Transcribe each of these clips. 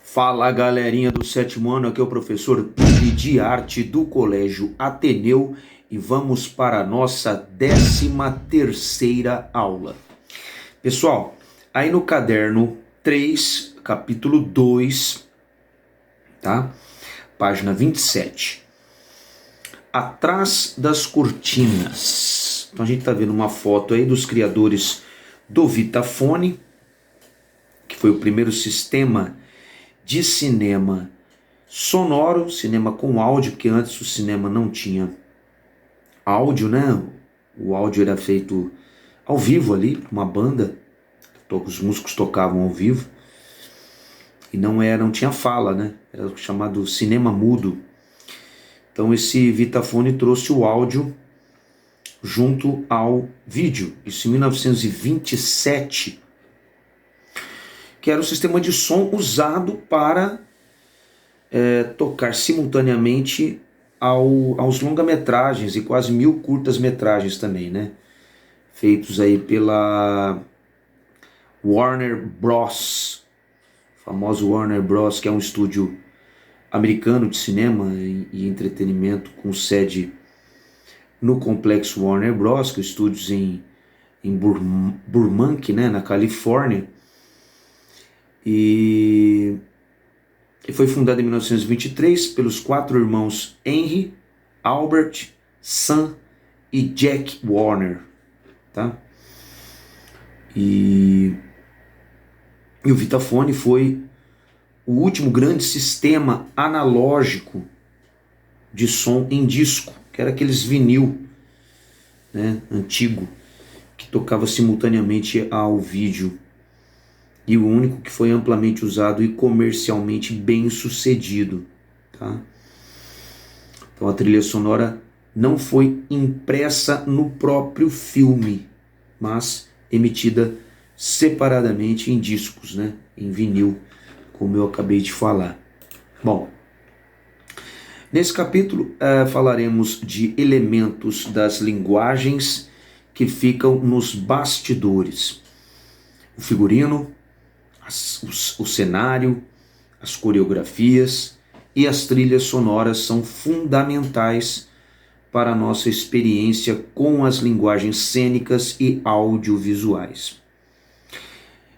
Fala galerinha do sétimo ano, aqui é o professor de arte do Colégio Ateneu e vamos para a nossa 13ª aula. Pessoal, aí no caderno 3, capítulo 2, tá? Página 27. Atrás das cortinas. Então a gente tá vendo uma foto aí dos criadores do Vitaphone, que foi o primeiro sistema de cinema sonoro, cinema com áudio, porque antes o cinema não tinha áudio, né? O áudio era feito ao vivo ali, uma banda, os músicos tocavam ao vivo e não tinha fala, né? Era o chamado cinema mudo. Então esse Vitaphone trouxe o áudio junto ao vídeo, isso em 1927, que era o sistema de som usado para tocar simultaneamente aos longa-metragens e quase 1000 curtas-metragens também, né? Feitos aí pela Warner Bros. Famoso Warner Bros., que é um estúdio americano de cinema e entretenimento com sede no complexo Warner Bros., que é estúdios em Burbank, né, na Califórnia. E foi fundado em 1923 pelos 4 irmãos Henry, Albert, Sam e Jack Warner, tá? E o Vitaphone foi o último grande sistema analógico de som em disco, que era aqueles vinil, né, antigo, que tocava simultaneamente ao vídeo. E o único que foi amplamente usado e comercialmente bem sucedido, tá? Então a trilha sonora não foi impressa no próprio filme, mas emitida separadamente em discos, né? Em vinil, como eu acabei de falar. Bom, nesse capítulo falaremos de elementos das linguagens que ficam nos bastidores. O figurino, o cenário, as coreografias e as trilhas sonoras são fundamentais para a nossa experiência com as linguagens cênicas e audiovisuais.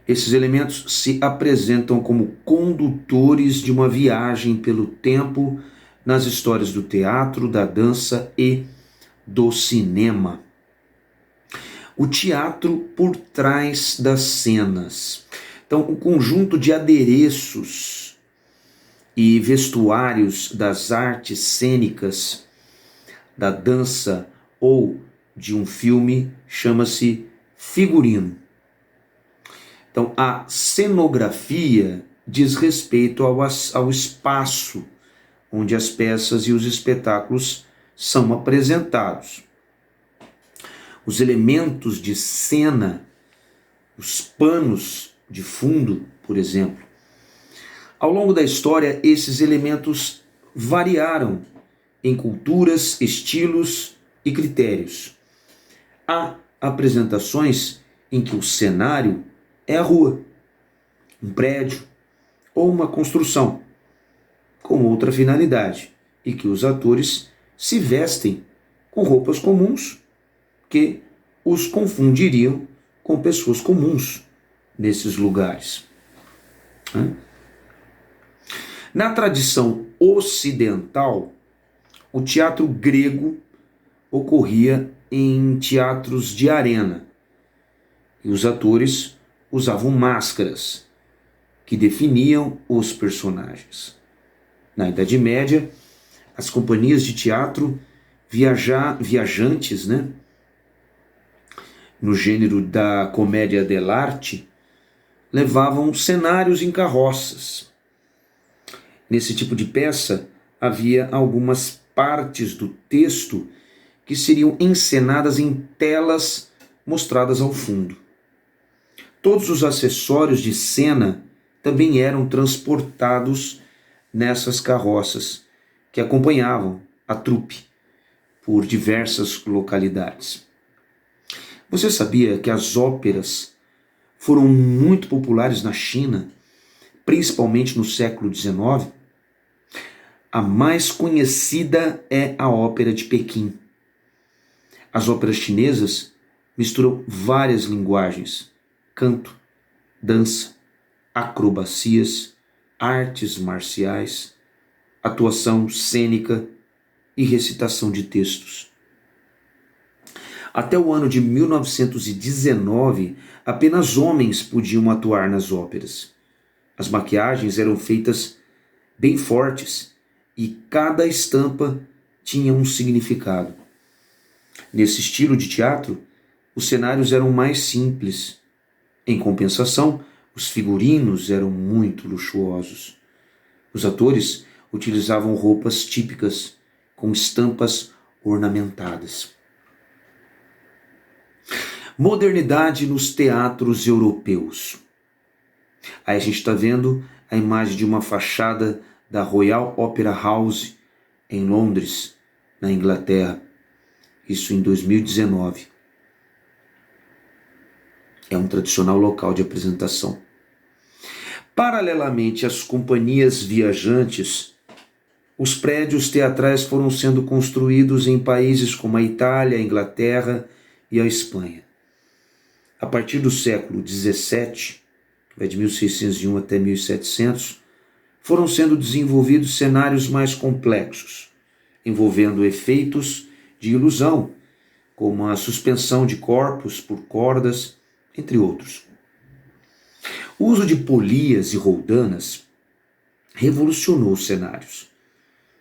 Esses elementos se apresentam como condutores de uma viagem pelo tempo nas histórias do teatro, da dança e do cinema. O teatro por trás das cenas. Então, o conjunto de adereços e vestuários das artes cênicas, da dança ou de um filme chama-se figurino. Então, a cenografia diz respeito ao espaço onde as peças e os espetáculos são apresentados. Os elementos de cena, os panos de fundo, por exemplo. Ao longo da história, esses elementos variaram em culturas, estilos e critérios. Há apresentações em que o cenário é a rua, um prédio ou uma construção, com outra finalidade, e que os atores se vestem com roupas comuns que os confundiriam com pessoas comuns nesses lugares. Na tradição ocidental, o teatro grego ocorria em teatros de arena e os atores usavam máscaras que definiam os personagens. Na Idade Média, as companhias de teatro viajantes, né, no gênero da comédia dell'arte, levavam cenários em carroças. Nesse tipo de peça, havia algumas partes do texto que seriam encenadas em telas mostradas ao fundo. Todos os acessórios de cena também eram transportados nessas carroças que acompanhavam a trupe por diversas localidades. Você sabia que as óperas foram muito populares na China, principalmente no século XIX, a mais conhecida é a Ópera de Pequim. As óperas chinesas misturam várias linguagens: canto, dança, acrobacias, artes marciais, atuação cênica e recitação de textos. Até o ano de 1919, apenas homens podiam atuar nas óperas. As maquiagens eram feitas bem fortes e cada estampa tinha um significado. Nesse estilo de teatro, os cenários eram mais simples. Em compensação, os figurinos eram muito luxuosos. Os atores utilizavam roupas típicas, com estampas ornamentadas. Modernidade nos teatros europeus. Aí a gente está vendo a imagem de uma fachada da Royal Opera House em Londres, na Inglaterra. Isso em 2019. É um tradicional local de apresentação. Paralelamente às companhias viajantes, os prédios teatrais foram sendo construídos em países como a Itália, a Inglaterra e a Espanha. A partir do século XVII, que vai de 1601 até 1700, foram sendo desenvolvidos cenários mais complexos, envolvendo efeitos de ilusão, como a suspensão de corpos por cordas, entre outros. O uso de polias e roldanas revolucionou os cenários.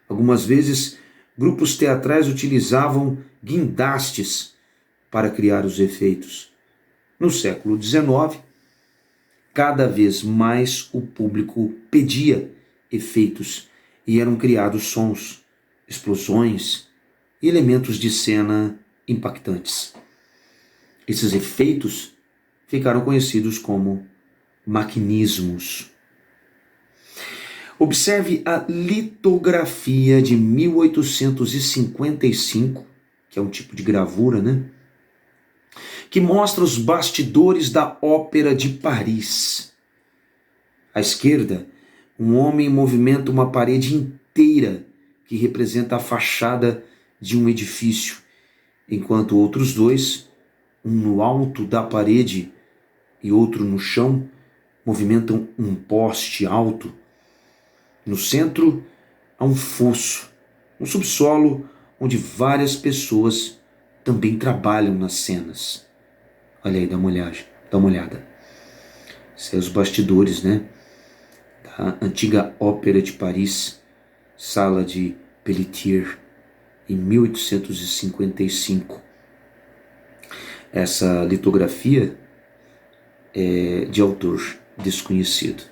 Algumas vezes, grupos teatrais utilizavam guindastes para criar os efeitos. No século XIX, cada vez mais o público pedia efeitos e eram criados sons, explosões e elementos de cena impactantes. Esses efeitos ficaram conhecidos como maquinismos. Observe a litografia de 1855, que é um tipo de gravura, né? Que mostra os bastidores da Ópera de Paris. À esquerda, um homem movimenta uma parede inteira que representa a fachada de um edifício, enquanto outros dois, um no alto da parede e outro no chão, movimentam um poste alto. No centro, há um fosso, um subsolo onde várias pessoas também trabalham nas cenas. Olha aí, dá uma olhada. Esses são os bastidores, né? Da antiga Ópera de Paris, Sala de Pelletier, em 1855. Essa litografia é de autor desconhecido.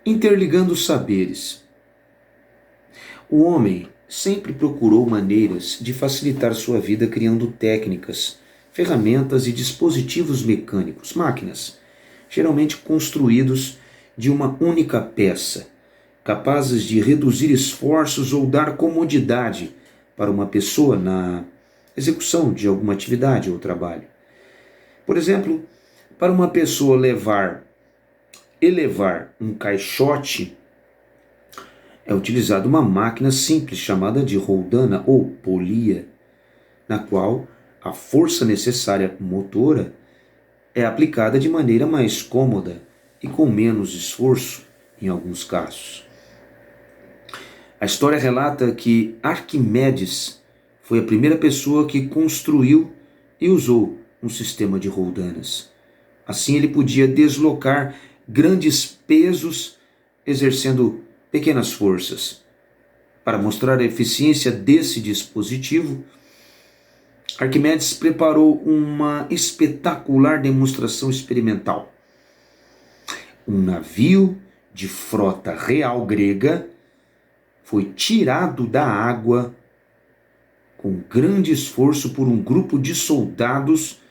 Interligando os saberes. O homem sempre procurou maneiras de facilitar sua vida criando técnicas, ferramentas e dispositivos mecânicos, máquinas, geralmente construídos de uma única peça, capazes de reduzir esforços ou dar comodidade para uma pessoa na execução de alguma atividade ou trabalho. Por exemplo, para uma pessoa elevar um caixote, é utilizada uma máquina simples chamada de roldana ou polia, na qual a força necessária motora é aplicada de maneira mais cômoda e com menos esforço em alguns casos. A história relata que Arquimedes foi a primeira pessoa que construiu e usou um sistema de roldanas. Assim ele podia deslocar grandes pesos exercendo pequenas forças. Para mostrar a eficiência desse dispositivo, Arquimedes preparou uma espetacular demonstração experimental. Um navio de frota real grega foi tirado da água com grande esforço por um grupo de soldados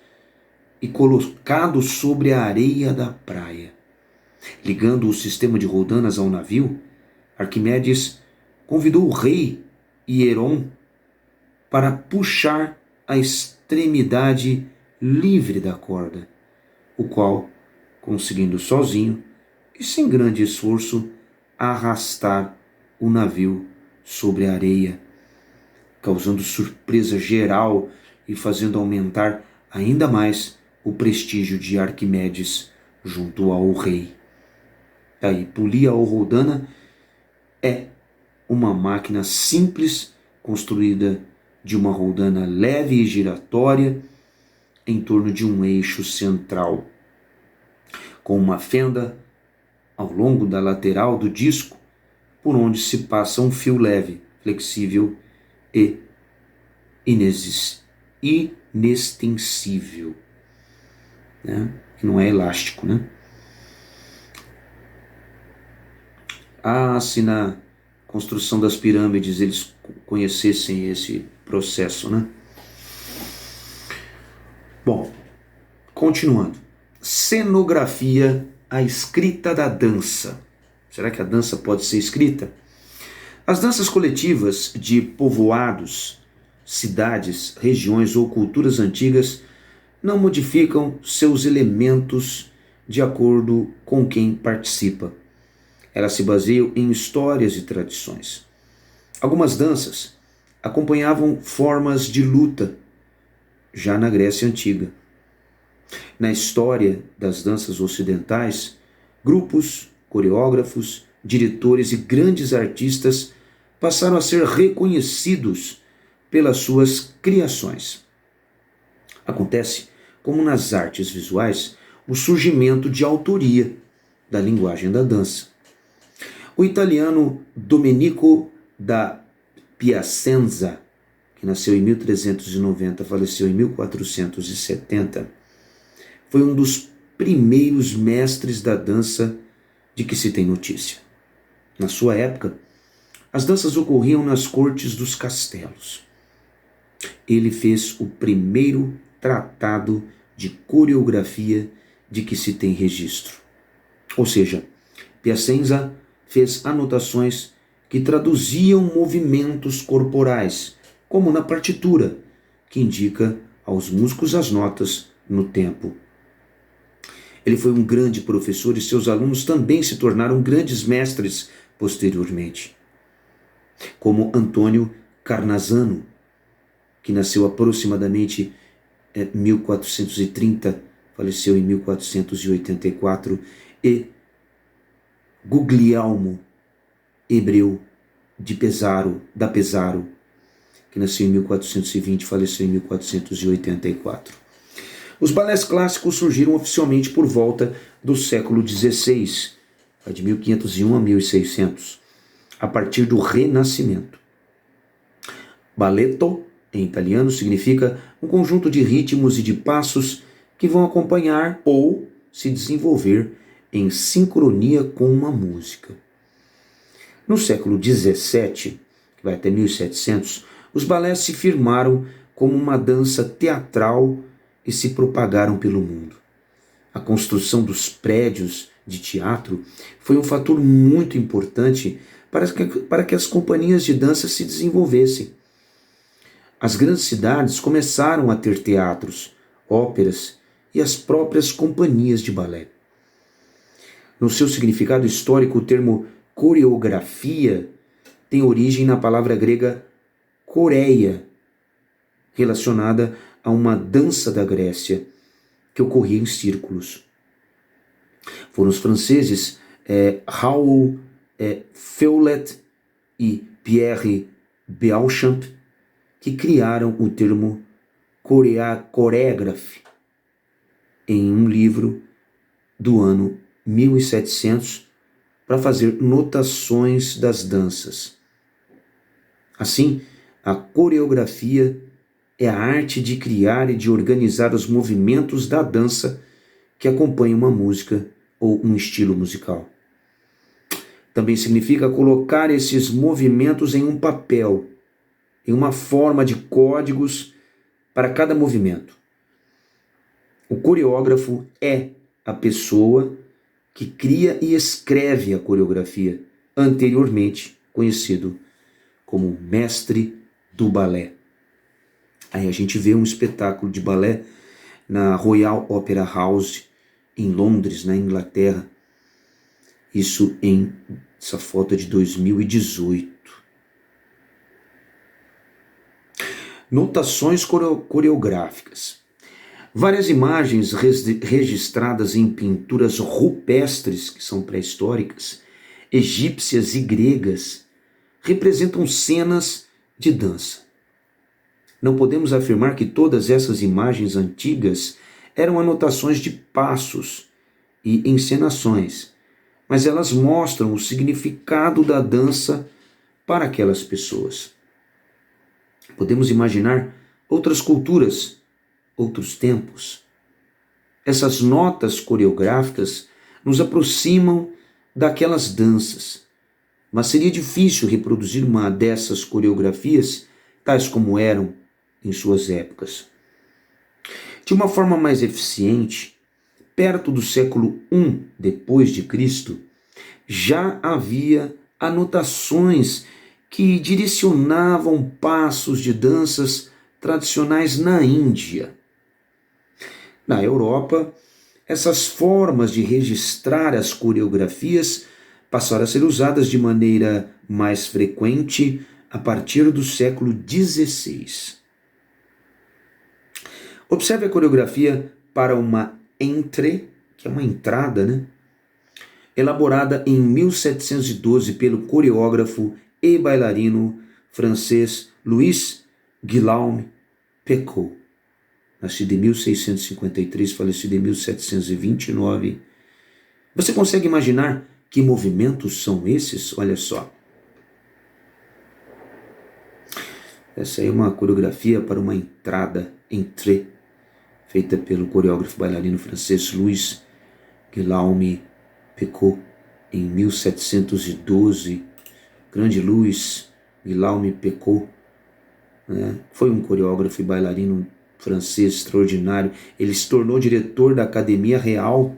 e colocado sobre a areia da praia. Ligando o sistema de roldanas ao navio, Arquimedes convidou o rei Hieron para puxar a extremidade livre da corda. o qual, conseguindo sozinho e sem grande esforço, arrastar o navio sobre a areia, causando surpresa geral e fazendo aumentar ainda mais o prestígio de Arquimedes junto ao rei. Aí, polia ou roldana é uma máquina simples construída de uma roldana leve e giratória em torno de um eixo central, com uma fenda ao longo da lateral do disco, por onde se passa um fio leve, flexível e inextensível, né? Que não é elástico, né? Se na construção das pirâmides eles conhecessem esse processo, né? Bom, continuando. Cenografia, a escrita da dança. Será que a dança pode ser escrita? As danças coletivas de povoados, cidades, regiões ou culturas antigas não modificam seus elementos de acordo com quem participa. Elas se baseiam em histórias e tradições. Algumas danças acompanhavam formas de luta, já na Grécia Antiga. Na história das danças ocidentais, grupos, coreógrafos, diretores e grandes artistas passaram a ser reconhecidos pelas suas criações. Acontece, como nas artes visuais, o surgimento de autoria da linguagem da dança. O italiano Domenico da Piacenza, que nasceu em 1390, faleceu em 1470, foi um dos primeiros mestres da dança de que se tem notícia. Na sua época, as danças ocorriam nas cortes dos castelos. Ele fez o primeiro tratado de coreografia de que se tem registro. Ou seja, Piacenza fez anotações que traduziam movimentos corporais, como na partitura, que indica aos músicos as notas no tempo. Ele foi um grande professor e seus alunos também se tornaram grandes mestres posteriormente, como Antônio Carnazano, que nasceu aproximadamente em 1430, faleceu em 1484, e Guglielmo Hebreu da Pesaro, que nasceu em 1420 e faleceu em 1484. Os balés clássicos surgiram oficialmente por volta do século XVI, de 1501 a 1600, a partir do Renascimento. Balletto, em italiano, significa um conjunto de ritmos e de passos que vão acompanhar ou se desenvolver em sincronia com uma música. No século XVII, que vai até 1700, os balés se firmaram como uma dança teatral e se propagaram pelo mundo. A construção dos prédios de teatro foi um fator muito importante para que as companhias de dança se desenvolvessem. As grandes cidades começaram a ter teatros, óperas e as próprias companhias de balé. No seu significado histórico, o termo coreografia tem origem na palavra grega choreia, relacionada a uma dança da Grécia que ocorria em círculos. Foram os franceses Raoul Feuillet e Pierre Beauchamp que criaram o termo chorégraphe em um livro do ano 1700 para fazer notações das danças. Assim, a coreografia é a arte de criar e de organizar os movimentos da dança que acompanha uma música ou um estilo musical. Também significa colocar esses movimentos em um papel, em uma forma de códigos para cada movimento. O coreógrafo é a pessoa que cria e escreve a coreografia, anteriormente conhecido como mestre do balé. Aí a gente vê um espetáculo de balé na Royal Opera House, em Londres, na Inglaterra. Isso essa foto é de 2018. Notações coreográficas. Várias imagens registradas em pinturas rupestres, que são pré-históricas, egípcias e gregas, representam cenas de dança. Não podemos afirmar que todas essas imagens antigas eram anotações de passos e encenações, mas elas mostram o significado da dança para aquelas pessoas. Podemos imaginar outras culturas, outros tempos. Essas notas coreográficas nos aproximam daquelas danças, mas seria difícil reproduzir uma dessas coreografias tais como eram em suas épocas. De uma forma mais eficiente, perto do século I depois de Cristo, já havia anotações que direcionavam passos de danças tradicionais na Índia. Na Europa, essas formas de registrar as coreografias passaram a ser usadas de maneira mais frequente a partir do século XVI. Observe a coreografia para uma entrée, que é uma entrada, né? Elaborada em 1712 pelo coreógrafo e bailarino francês Louis Guillaume Pecot, nascido em 1653, falecido em 1729. Você consegue imaginar que movimentos são esses? Olha só. Essa aí é uma coreografia para uma entrada, entrée, feita pelo coreógrafo bailarino francês Louis Guillaume Pecot em 1712. Grande Louis Guillaume Pecot, né? Foi um coreógrafo e bailarino francês extraordinário. Ele se tornou diretor da Academia Real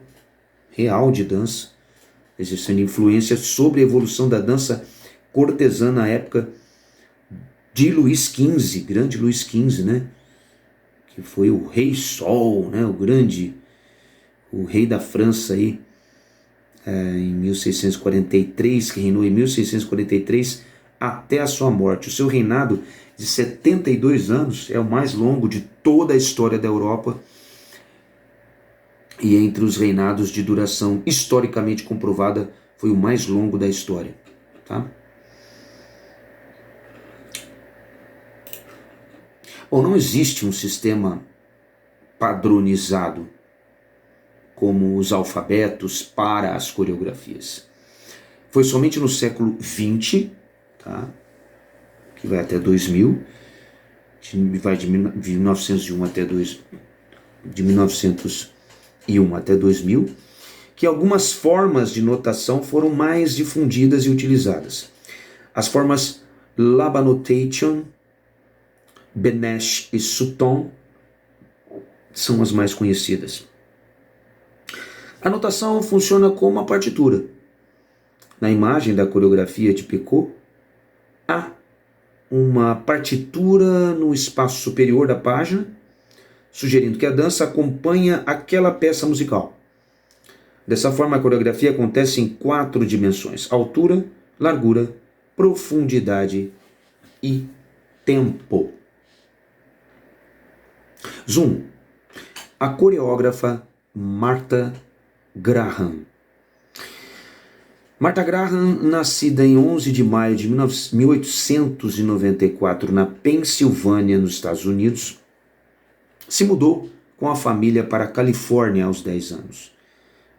de Dança, exercendo influência sobre a evolução da dança cortesã na época de Luís XV, grande Luís XV, né? Que foi o Rei Sol, né? O rei da França aí, em 1643, que reinou em 1643 até a sua morte. O seu reinado de 72 anos é o mais longo de toda a história da Europa e entre os reinados de duração historicamente comprovada foi o mais longo da história. Tá? Bom, não existe um sistema padronizado como os alfabetos para as coreografias. Foi somente no século XX, tá? Que vai até 2000, vai de 1901 até 2000, que algumas formas de notação foram mais difundidas e utilizadas. As formas Laba Notation, Benesch e Sutton são as mais conhecidas. A notação funciona como uma partitura. Na imagem da coreografia de Pecot, há uma partitura no espaço superior da página, sugerindo que a dança acompanha aquela peça musical. Dessa forma, a coreografia acontece em 4 dimensões: altura, largura, profundidade e tempo. Zoom. A coreógrafa Martha Graham. Martha Graham, nascida em 11 de maio de 1894 na Pensilvânia, nos Estados Unidos, se mudou com a família para a Califórnia aos 10 anos,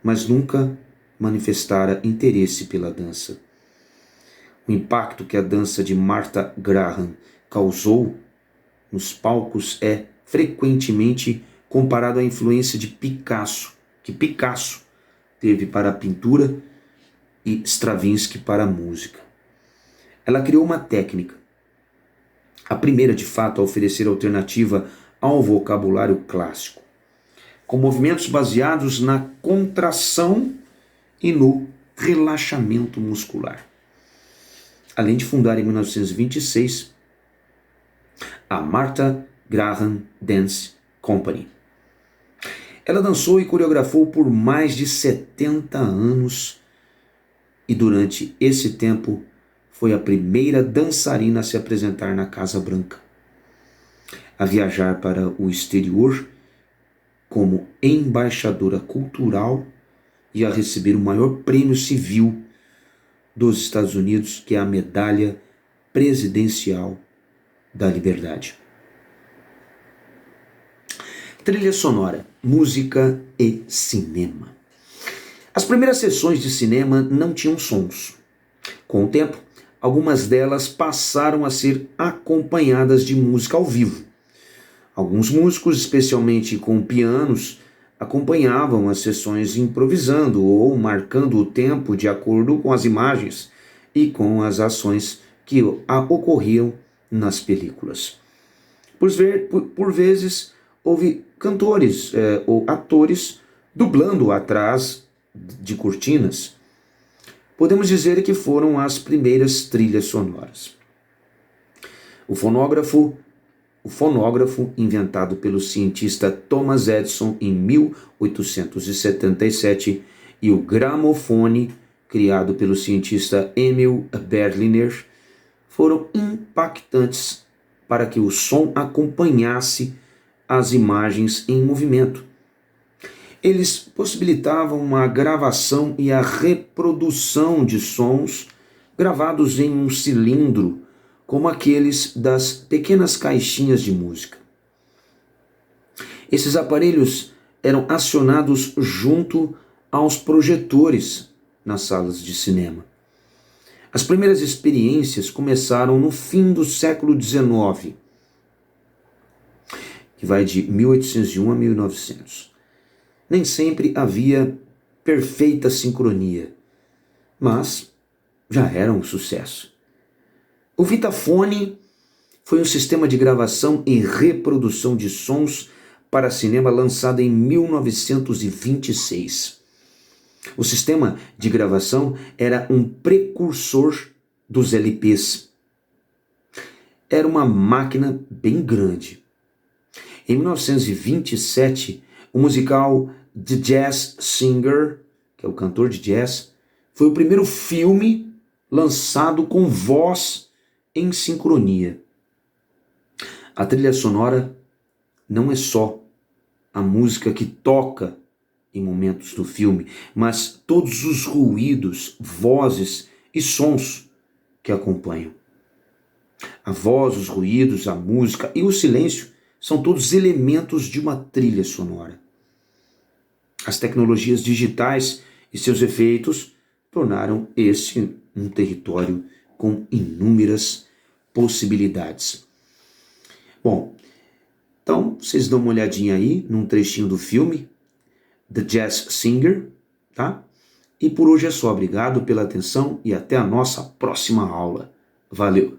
mas nunca manifestara interesse pela dança. O impacto que a dança de Martha Graham causou nos palcos é frequentemente comparado à influência de Picasso, que Picasso teve para a pintura e Stravinsky para a música. Ela criou uma técnica, a primeira de fato a oferecer alternativa ao vocabulário clássico, com movimentos baseados na contração e no relaxamento muscular. Além de fundar em 1926 a Martha Graham Dance Company. Ela dançou e coreografou por mais de 70 anos e durante esse tempo foi a primeira dançarina a se apresentar na Casa Branca, a viajar para o exterior como embaixadora cultural e a receber o maior prêmio civil dos Estados Unidos, que é a Medalha Presidencial da Liberdade. Trilha sonora, música e cinema. As primeiras sessões de cinema não tinham sons. Com o tempo, algumas delas passaram a ser acompanhadas de música ao vivo. Alguns músicos, especialmente com pianos, acompanhavam as sessões improvisando ou marcando o tempo de acordo com as imagens e com as ações que ocorriam nas películas. Por vezes, houve cantores ou atores dublando atrás de cortinas. Podemos dizer que foram as primeiras trilhas sonoras. O fonógrafo, inventado pelo cientista Thomas Edison em 1877, e o gramofone, criado pelo cientista Emil Berliner, foram impactantes para que o som acompanhasse as imagens em movimento. Eles possibilitavam a gravação e a reprodução de sons gravados em um cilindro, como aqueles das pequenas caixinhas de música. Esses aparelhos eram acionados junto aos projetores nas salas de cinema. As primeiras experiências começaram no fim do século XIX, que vai de 1801 a 1900. Nem sempre havia perfeita sincronia, mas já era um sucesso. O Vitaphone foi um sistema de gravação e reprodução de sons para cinema lançado em 1926. O sistema de gravação era um precursor dos LPs. Era uma máquina bem grande. Em 1927, o musical The Jazz Singer, que é o cantor de jazz, foi o primeiro filme lançado com voz em sincronia. A trilha sonora não é só a música que toca em momentos do filme, mas todos os ruídos, vozes e sons que acompanham. A voz, os ruídos, a música e o silêncio são todos elementos de uma trilha sonora. As tecnologias digitais e seus efeitos tornaram esse um território com inúmeras possibilidades. Bom, então vocês dão uma olhadinha aí num trechinho do filme The Jazz Singer, tá? E por hoje é só. Obrigado pela atenção e até a nossa próxima aula. Valeu!